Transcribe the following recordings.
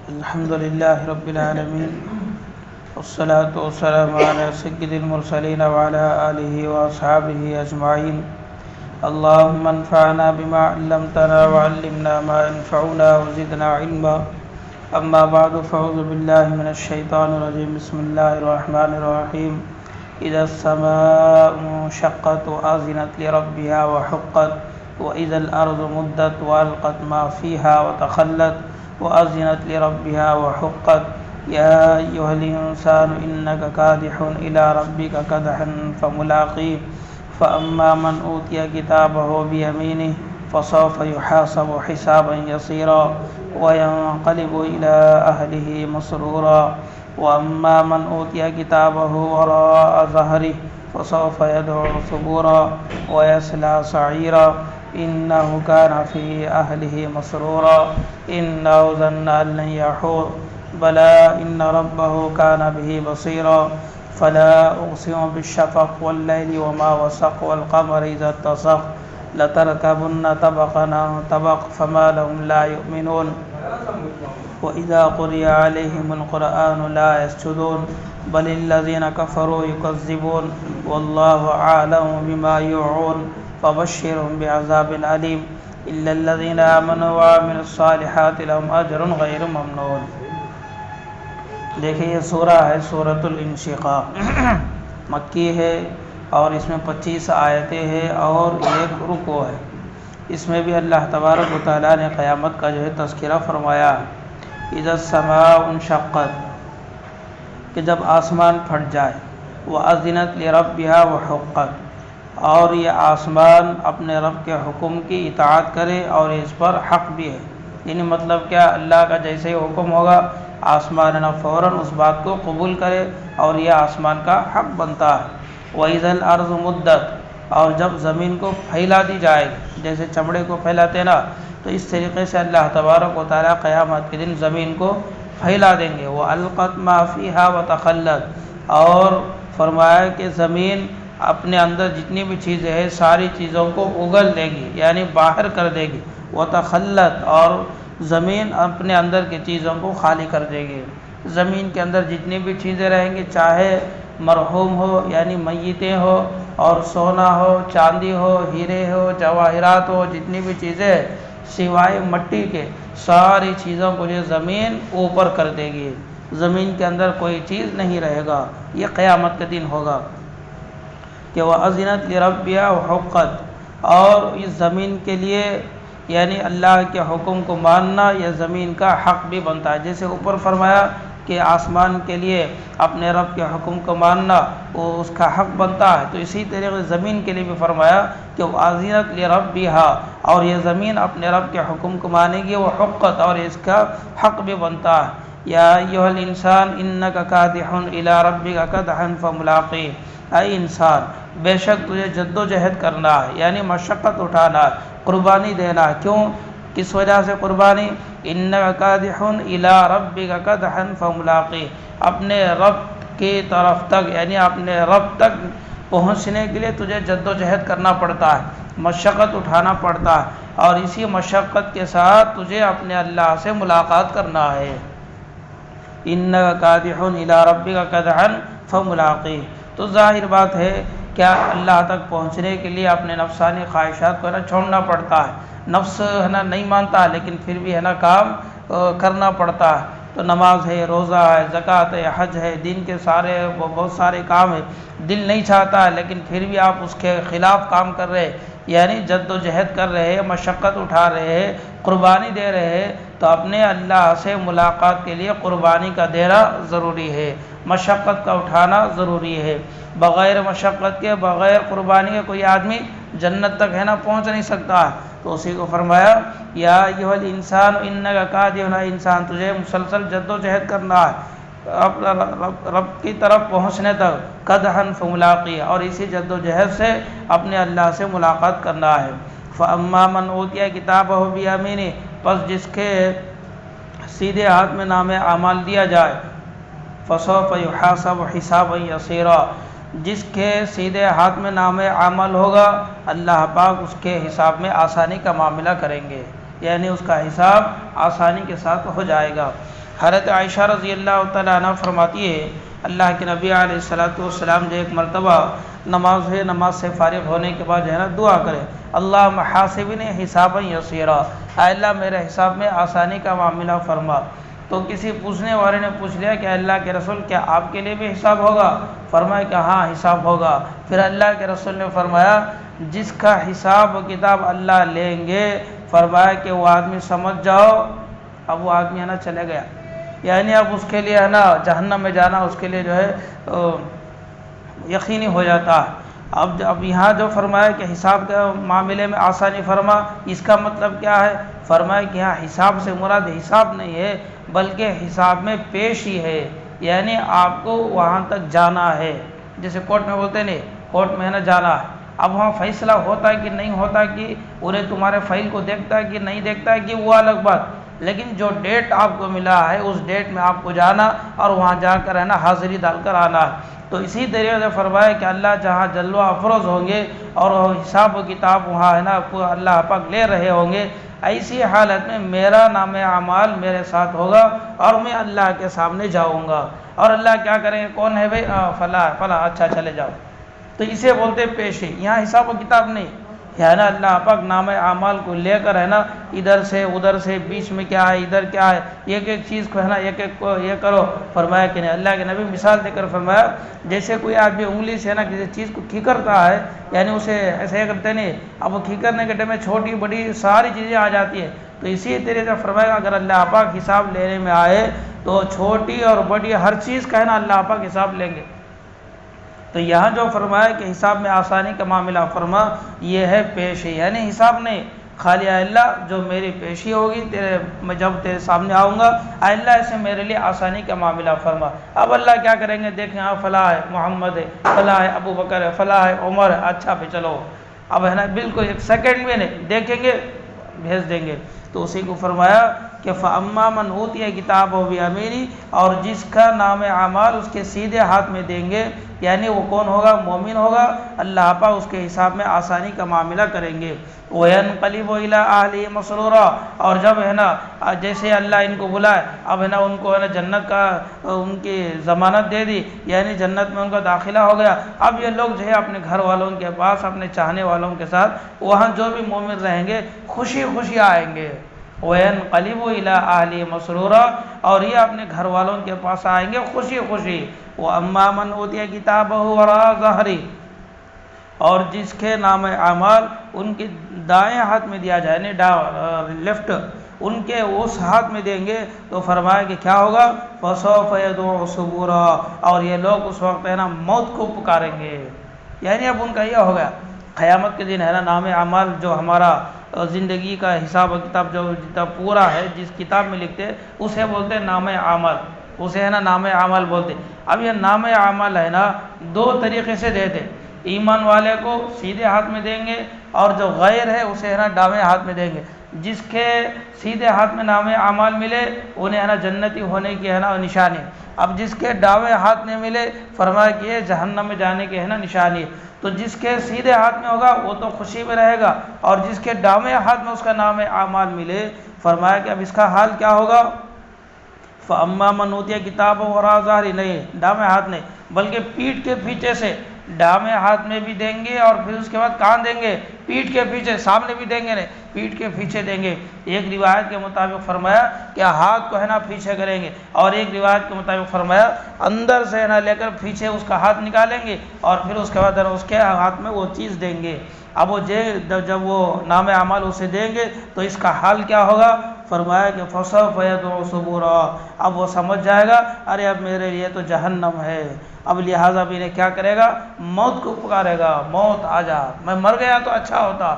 الحمد لله رب العالمين والصلاة والسلام على سيد المرسلين وعلى آله وأصحابه أجمعين. اللهم انفعنا بما علمتنا وعلمنا ما ينفعنا وزدنا علما. أما بعد فأعوذ بالله من الشيطان الرجيم. بسم الله الرحمن الرحيم. إذا السماء انشقت وأذنت لربها وحقت وإذا الأرض مدت وألقت ما فيها وتخلت وأذنت لربها وحقت. يا أيها الإنسان إنك كادح إلى ربك كدحا فملاقيه. فأما من أوتي كتابه بيمينه فسوف يحاسب حسابا يسيرا وينقلب إلى أهله مسرورا. وأما من أوتي كتابه وراء ظهره فسوف يدعو ثبورا ويصلى سعيرا إنه كان في أهله مسرورا إنه ظن أن لن يحور بلى إن ربه كان به بصيرا. فلا أقسم بالشفق والليل وما وسق والقمر إذا اتسق لتركبن طبقا عن طبق فما لهم لا يؤمنون. وإذا قرئ عليهم القرآن لا يسجدون بل الذين كفروا يكذبون والله أعلم بما يوعون فبشرهم بعذاب أليم إلا الذين آمنوا وعملوا الصالحات لهم أجر غير ممنون. دیکھیں یہ سورہ ہے سورۃ الانشقاق، مکی ہے اور اس میں 25 آیتیں ہیں اور ایک رکوع ہے. اس میں بھی اللہ تبارک و تعالیٰ نے قیامت کا جو ہے تذکرہ فرمایا. اذا السماء انشقت، کہ جب آسمان پھٹ جائے، وأذنت لربها وحقت، اور یہ آسمان اپنے رب کے حکم کی اطاعت کرے اور اس پر حق بھی ہے. یعنی مطلب کیا، اللہ کا جیسے ہی حکم ہوگا آسمان نہ فوراً اس بات کو قبول کرے اور یہ آسمان کا حق بنتا ہے. وَإِذَا الْأَرْضُ مُدَّتْ، اور جب زمین کو پھیلا دی جائے گی، جیسے چمڑے کو پھیلاتے نا، تو اس طریقے سے اللہ تبارک و تعالیٰ قیامت کے دن زمین کو پھیلا دیں گے. وَأَلْقَتْ مَا فِيهَا وَتَخَلَّتْ، اور فرمایا کہ زمین اپنے اندر جتنی بھی چیزیں ہیں ساری چیزوں کو اگل دے گی، یعنی باہر کر دے گی. وَتَخَلَّتْ، اور زمین اپنے اندر کی چیزوں کو خالی کر دے گی. زمین کے اندر جتنی بھی چیزیں رہیں گی، چاہے مرحوم ہو یعنی میتیں ہو، اور سونا ہو، چاندی ہو، ہیرے ہو، جواہرات ہو، جتنی بھی چیزیں سوائے مٹی کے ساری چیزوں کو یہ زمین اوپر کر دے گی. زمین کے اندر کوئی چیز نہیں رہے گا. یہ قیامت کے دن ہوگا کہ وَأَذِنَتْ لِرَبِّهَا وَحُقَّتْ، اور اس زمین کے لیے یعنی اللہ کے حکم کو ماننا یہ زمین کا حق بھی بنتا ہے. جیسے اوپر فرمایا کہ آسمان کے لیے اپنے رب کے حکم کو ماننا وہ اس کا حق بنتا ہے، تو اسی طریقے زمین کے لیے بھی فرمایا کہ وَأَذِنَتْ لِرَبِّهَا، اور یہ زمین اپنے رب کے حکم کو مانے گی. وہ حقت، اور اس کا حق بھی بنتا ہے. یا ایھا الانسان انک کادح الی ربک کدحا فملاقیہ، اے انسان بے شک تجھے جد و جہد کرنا ہے، یعنی مشقت اٹھانا ہے، قربانی دینا ہے. کیوں، کس وجہ سے قربانی؟ انک کادح الی ربک کدحا فملاقیہ، اپنے رب کی طرف تک یعنی اپنے رب تک پہنچنے کے لیے تجھے جد و جہد کرنا پڑتا ہے، مشقت اٹھانا پڑتا ہے، اور اسی مشقت کے ساتھ تجھے اپنے اللہ سے ملاقات کرنا ہے. انک کادح الی ربک کدحا فملاقیہ. تو ظاہر بات ہے کیا اللہ تک پہنچنے کے لیے اپنے نفسانی خواہشات کو چھوڑنا پڑتا ہے. نفس نہیں مانتا لیکن پھر بھی کام کرنا پڑتا ہے. تو نماز ہے، روزہ ہے، زکوٰۃ ہے، حج ہے، دین کے سارے بہت سارے کام ہیں. دل نہیں چاہتا ہے لیکن پھر بھی آپ اس کے خلاف کام کر رہے ہیں، یعنی جد و جہد کر رہے ہیں، مشقت اٹھا رہے ہیں، قربانی دے رہے ہیں. تو اپنے اللہ سے ملاقات کے لیے قربانی کا دینا ضروری ہے، مشقت کا اٹھانا ضروری ہے. بغیر مشقت کے، بغیر قربانی کے کوئی آدمی جنت تک پہنچ نہیں سکتا ہے. تو اسی کو فرمایا یا ایھا الانسان انک کادح، انسان تجھے مسلسل جد و جہد کرنا ہے رب کی طرف پہنچنے تک. کدحا فملاقیہ، اور اسی جد و جہد سے اپنے اللہ سے ملاقات کرنا ہے. فاما من اوتی کتابہ بیمینہ، پس جس کے سیدھے ہاتھ میں نام اعمال دیا جائے، فسوف یحاسب حسابا یسیرا، جس کے سیدھے ہاتھ میں نام عمل ہوگا اللہ پاک اس کے حساب میں آسانی کا معاملہ کریں گے. یعنی اس کا حساب آسانی کے ساتھ ہو جائے گا۔ حضرت عائشہ رضی اللہ تعالیٰ عنہ فرماتی ہے اللہ کے نبی علیہ الصلوۃ والسلام جو ایک مرتبہ نماز سے فارغ ہونے کے بعد جو ہے نا دعا کرے، اللہم حاسبنی حسابا یسیرا، اے اللہ میرے حساب میں آسانی کا معاملہ فرما۔ تو کسی پوچھنے والے نے پوچھ لیا کہ اللہ کے رسول کیا آپ کے لیے بھی حساب ہوگا؟ فرمایا کہ ہاں حساب ہوگا۔ پھر اللہ کے رسول نے فرمایا جس کا حساب و کتاب اللہ لیں گے، فرمایا کہ وہ آدمی سمجھ جاؤ اب وہ آدمی ہے نا چلے گیا، یعنی اب اس کے لیے ہے نا جہنم میں جانا اس کے لیے جو ہے یقینی ہو جاتا ہے۔ اب یہاں جو فرمایا کہ حساب کے معاملے میں آسانی فرما، اس کا مطلب کیا ہے؟ فرمایا کہ یہاں حساب سے مراد حساب نہیں ہے بلکہ حساب میں پیش ہی ہے، یعنی آپ کو وہاں تک جانا ہے، جیسے کورٹ میں بولتے نہیں کورٹ میں ہے نا جانا ہے۔ اب وہاں فیصلہ ہوتا ہے کہ نہیں ہوتا، کہ انہیں تمہارے فائل کو دیکھتا ہے کہ نہیں دیکھتا ہے، کہ وہ الگ بات، لیکن جو ڈیٹ آپ کو ملا ہے اس ڈیٹ میں آپ کو جانا اور وہاں جا کر ہے نا حاضری ڈال کر آنا ہے۔ تو اسی طریقے سے فرمایا کہ اللہ جہاں جلوہ افروز ہوں گے اور حساب و کتاب وہاں ہے نا اللہ پاک لے رہے ہوں گے، ایسی حالت میں میرا نام اعمال میرے ساتھ ہوگا اور میں اللہ کے سامنے جاؤں گا، اور اللہ کیا کریں گے؟ کون ہے بھائی؟ فلاں فلاں، اچھا چلے جاؤ۔ تو اسے بولتے پیش ہے، یہاں حساب و کتاب نہیں ہے نا، اللہ پاک نام اعمال کو لے کر ہے نا ادھر سے ادھر سے بیچ میں کیا ہے ادھر کیا ہے ایک ایک چیز کو ہے نا ایک ایک کو یہ کرو۔ فرمایا کہ نہیں، اللہ کے نبی مثال دے کر فرمایا جیسے کوئی آدمی انگلی سے نا کسی چیز کو ٹھیکرتا ہے، یعنی اسے ایسے کرتے نہیں، اب وہ ٹھیکرنے کے ٹائم میں چھوٹی بڑی ساری چیزیں آ جاتی ہیں، تو اسی طریقے سے فرمایا اگر اللہ پاک حساب لینے میں آئے تو چھوٹی اور بڑی ہر چیز کا ہے نا اللہ پاک حساب لیں گے۔ تو یہاں جو فرمایا کہ حساب میں آسانی کا معاملہ فرما، یہ ہے پیشی، یعنی حساب نہیں، خالی اے اللہ جو میری پیشی ہوگی میں جب تیرے سامنے آؤں گا، اے اللہ اسے میرے لیے آسانی کا معاملہ فرما۔ اب اللہ کیا کریں گے؟ دیکھیں ہاں فلاں ہے محمد ہے، فلاں ہے ابو بکر ہے، فلاں ہے عمر ہے، اچھا پہ چلو، اب ہے نا بالکل ایک سیکنڈ میں نہیں دیکھیں گے بھیج دیں گے۔ تو اسی کو فرمایا کہ فَأَمَّا مَنْ أُوتِيَ كِتَابَهُ بِيَمِينِهِ، اور جس کا نام اعمال اس کے سیدھے ہاتھ میں دیں گے، یعنی وہ کون ہوگا؟ مومن ہوگا، اللہ پاک اس کے حساب میں آسانی کا معاملہ کریں گے۔ وَيَنْقَلِبُ إِلَىٰ أَهْلِهِ مَسْرُورًا، اور جب ہے نا جیسے اللہ ان کو بلائے، اب ہے نا ان کو ہے نا جنت کا ان کی ضمانت دے دی، یعنی جنت میں ان کا داخلہ ہو گیا، اب یہ لوگ جو ہے اپنے گھر والوں کے پاس اپنے چاہنے والوں کے ساتھ وہاں جو بھی مومن رہیں گے خوشی خوشی آئیں گے۔ وَيَنْقَلِبُ إِلَىٰ أَهْلِهِ مَسْرُورًا، اور یہ اپنے گھر والوں کے پاس آئیں گے خوشی خوشی۔ وَأَمَّا مَنْ أُوتِيَ كِتَابَهُ وَرَاءَ ظَهْرِهِ، اور جس کے نام اعمال ان کے دائیں ہاتھ میں دیا جائے، یعنی لیفٹ ان کے اس ہاتھ میں دیں گے، تو فرمایا کہ کیا ہوگا؟ فَسَوْفَ يَدْعُو ثُبُورًا، اور یہ لوگ اس وقت ہے نا موت کو پکاریں گے، یعنی اب ان کا یہ ہو گیا قیامت کے دن ہے نا نام اعمال جو ہمارا زندگی کا حساب و کتاب جو جتنا پورا ہے جس کتاب میں لکھتے اسے بولتے ہیں نام اعمال، اسے ہے نا نام اعمال بولتے۔ اب یہ نام اعمال ہے نا دو طریقے سے دیتے، ایمان والے کو سیدھے ہاتھ میں دیں گے اور جو غیر ہے اسے ہے نا دائیں ہاتھ میں دیں گے۔ جس کے سیدھے ہاتھ میں نام اعمال ملے انہیں ہے نا جنتی ہونے کی ہے نا نشانی، اب جس کے دائیں ہاتھ میں ملے فرمایا کہ یہ جہنم میں جانے کی ہے نا نشانی۔ تو جس کے سیدھے ہاتھ میں ہوگا وہ تو خوشی میں رہے گا، اور جس کے دائیں ہاتھ میں اس کا نام اعمال ملے فرمایا کہ اب اس کا حال کیا ہوگا؟ فَأَمَّا مَنْ أُوتِيَ كِتَابَهُ وَرَاءَ ظَهْرِهِ، نہیں دائیں ہاتھ نہیں بلکہ پیٹھ کے پیچھے سے، دائیں ہاتھ میں بھی دیں گے اور پھر اس کے بعد کہاں دیں گے؟ پیٹھ کے پیچھے، سامنے بھی دیں گے نہیں پیٹھ کے پیچھے دیں گے۔ ایک روایت کے مطابق فرمایا کہ ہاتھ کو ہے نا پیچھے کریں گے، اور ایک روایت کے مطابق فرمایا اندر سے ہے نا لے کر پیچھے اس کا ہاتھ نکالیں گے اور پھر اس کے بعد اس کے ہاتھ میں وہ چیز دیں گے۔ اب وہ جب وہ نام اعمال اسے دیں گے تو اس کا حال کیا ہوگا؟ فرمایا کہ فَسَوْفَ يَدْعُو ثُبُورًا، اب وہ سمجھ جائے گا ارے اب میرے لیے تو جہنم ہے، اب لہٰذا بھی انہیں کیا کرے گا؟ موت کو پکارے گا، موت آ جا، میں مر گیا تو اچھا ہوتا،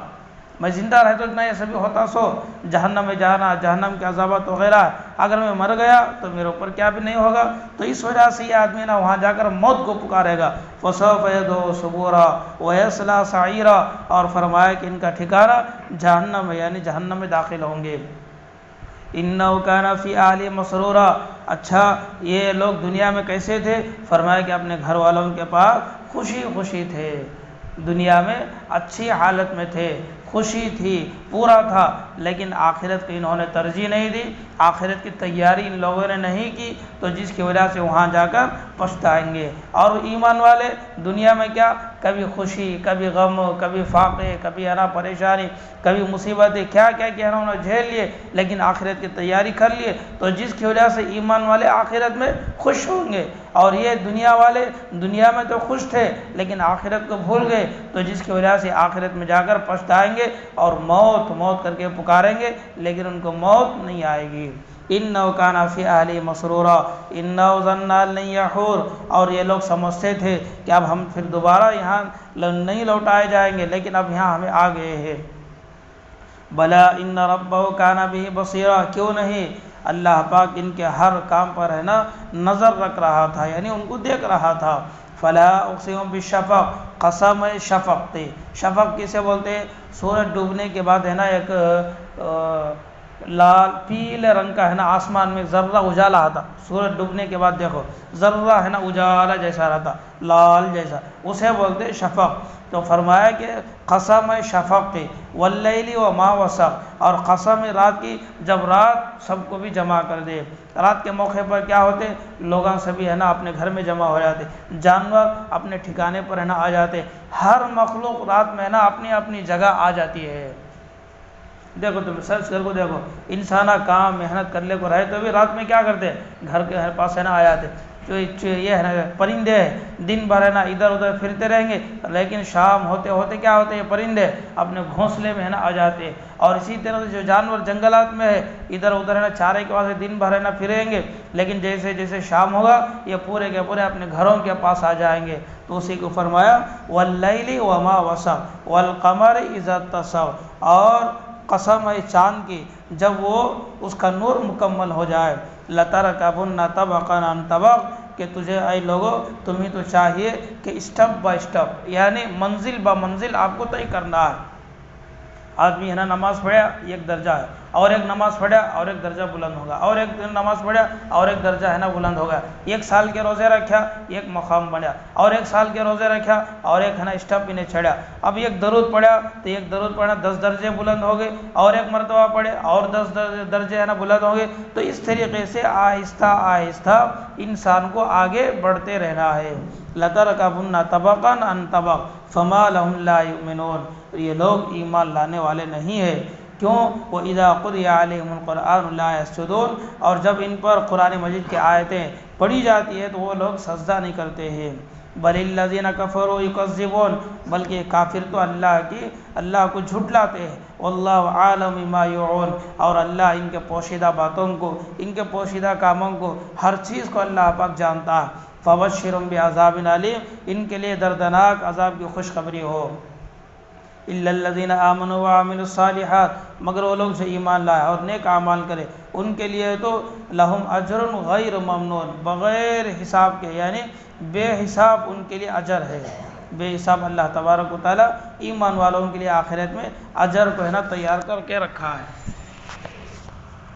میں زندہ رہتا اتنا یہ سبھی ہوتا، سو جہنم میں جانا، جہنم کے عذابات وغیرہ، اگر میں مر گیا تو میرے اوپر کیا بھی نہیں ہوگا۔ تو اس وجہ سے یہ آدمی نا وہاں جا کر موت کو پکارے گا۔ فَسَوْفَ يَدْعُو ثُبُورًا وَيَصْلَىٰ سَعِيرًا، اور فرمایا کہ ان کا ٹھکانہ جہنم ہے، یعنی جہنم میں داخل ہوں گے۔ اِنَّهُ كَانَ فِي أَهْلِهِ مَسْرُورًا، اچھا یہ لوگ دنیا میں کیسے تھے؟ فرمایا کہ اپنے گھر والوں کے پاس خوشی خوشی تھے، دنیا میں اچھی حالت میں تھے، خوشی تھی، پورا تھا، لیکن آخرت کو انہوں نے ترجیح نہیں دی، آخرت کی تیاری ان لوگوں نے نہیں کی، تو جس کی وجہ سے وہاں جا کر پچھتائیں گے۔ اور ایمان والے دنیا میں کیا، کبھی خوشی، کبھی غم، کبھی فاقے، کبھی پریشانی، کبھی مصیبتیں، کیا کیا انہوں نے جھیل لیے، لیکن آخرت کی تیاری کر لیے، تو جس کی وجہ سے ایمان والے آخرت میں خوش ہوں گے۔ اور یہ دنیا والے دنیا میں تو خوش تھے لیکن آخرت کو بھول گئے، تو جس کی وجہ سے آخرت میں جا کر پچھتائیں گے اور موت موت کر کے پکاریں گے، لیکن ان کو موت نہیں آئے گی۔ اِنَّهُ كَانَ فِي أَهْلِهِ مَسْرُورًا إِنَّهُ ظَنَّ أَن لَّن يَحُورَ، اور یہ لوگ سمجھتے تھے کہ اب ہم پھر دوبارہ یہاں نہیں لوٹائے جائیں گے، لیکن اب یہاں ہمیں آ گئے ہیں۔ بلا ان ربہ کان بہ بصیرا، کیوں نہیں، اللہ پاک ان کے ہر کام پر ہے نا نظر رکھ رہا تھا، یعنی ان کو دیکھ رہا تھا۔ فلا اقسم بالشفق، قسم شفق تھی، شفق کسے بولتے ہیں، سورج ڈوبنے کے بعد ہے نا ایک لال پیلے رنگ کا ہے نا آسمان میں ذرہ اجالا آتا، سورج ڈوبنے کے بعد دیکھو ذرہ ہے نا اجالا جیسا رہتا، لال جیسا، اسے بولتے شفق۔ تو فرمایا کہ قسم شفق تھی، واللیل وما وسق، اور قسم رات کی جب رات سب کو بھی جمع کر دے۔ رات کے موقع پر کیا ہوتے، لوگاں سبھی ہے نا اپنے گھر میں جمع ہو جاتے، جانور اپنے ٹھکانے پر ہے نا آ جاتے، ہر مخلوق رات میں ہے نا اپنی اپنی جگہ آ جاتی ہے۔ دیکھو تم سرچ کر کو دیکھو، انسانہ کام محنت کرنے کو رہے تو بھی رات میں کیا کرتے، گھر کے ہر پاس ہے نا آ جاتے۔ جو یہ ہے نا پرندے ہیں دن بھر ہے نا ادھر ادھر پھرتے رہیں گے، لیکن شام ہوتے ہوتے کیا ہوتے ہیں، پرندے اپنے گھونسلے میں ہے نا آ جاتے ہیں۔ اور اسی طرح سے جو جانور جنگلات میں ہے ادھر ادھر ہے نا چارے کے واسطے دن بھر ہے نا پھریں گے، لیکن جیسے جیسے شام ہوگا یہ پورے کے پورے اپنے گھروں کے پاس آ جائیں گے۔ تو اسی کو فرمایا واللیل وما وسق والقمر اذا اتسق، اور قسم ہے چاند کی جب وہ اس کا نور مکمل ہو جائے، لَتَرْكَبُنَّ طَبَقًا عَن طَبَقٍ، کہ تجھے اے لوگو تمہیں تو چاہیے کہ اسٹیپ بائی اسٹیپ، یعنی منزل با منزل آپ کو طے کرنا ہے۔ آدمی ہے نا نماز پڑھا ایک درجہ ہے، اور ایک نماز پڑھا اور ایک درجہ بلند ہوگا، اور ایک نماز پڑھا اور ایک درجہ ہے نا بلند ہوگا، ایک سال کے روزے رکھا ایک مقام بنیا، اور ایک سال کے روزے رکھا اور ایک ہے نا اسٹیپ انہیں چڑھا۔ اب ایک درود پڑھا تو ایک درود پڑھا 10 درجے بلند ہو گئے، اور ایک مرتبہ پڑھے اور 10 درجے ہے نا بلند ہو گئے۔ تو اس طریقے سے آہستہ آہستہ انسان کو آگے بڑھتے رہنا ہے۔ لَتَرْكَبُنَّ طَبَقًا عَن طَبَقٍ فَمَا لَهُمْ لَا يُؤْمِنُونَ، یہ لوگ ایمان لانے والے نہیں ہیں، کیوں، وَإِذَا قُرِئَ عَلَيْهِمُ الْقُرْآنُ لَا يَسْجُدُونَ، اور جب ان پر قرآن مجید کی آیتیں پڑھی جاتی ہے تو وہ لوگ سجدہ نہیں کرتے ہیں۔ بَلِ الَّذِينَ كَفَرُوا يُكَذِّبُونَ، بلکہ کافر تو اللہ کو جھٹلاتے ہیں۔ وَاللَّهُ عَالِمٌ بِمَا يُوعُونَ، اور اللہ ان کے پوشیدہ باتوں کو، ان کے پوشیدہ کاموں کو، ہر چیز کو اللہ پاک جانتا ہے۔ فَبَشِّرْهُم بِعَذَابٍ أَلِيمٍ، ان کے لیے دردناک عذاب کی خوشخبری ہو۔ إِلَّا الَّذِينَ آمَنُوا وَعَمِلُوا الصَّالِحَاتِ، مگر وہ لوگ جو ایمان لائے اور نیک اعمال کرے ان کے لیے تو لَهُمْ أَجْرٌ غَيْرُ مَمْنُونٍ، بغیر حساب کے، یعنی بے حساب ان کے لیے اجر ہے، بے حساب اللہ تبارک و تعالیٰ ایمان والوں کے لیے آخرت میں اجر کو ہے نا تیار کر کے رکھا ہے۔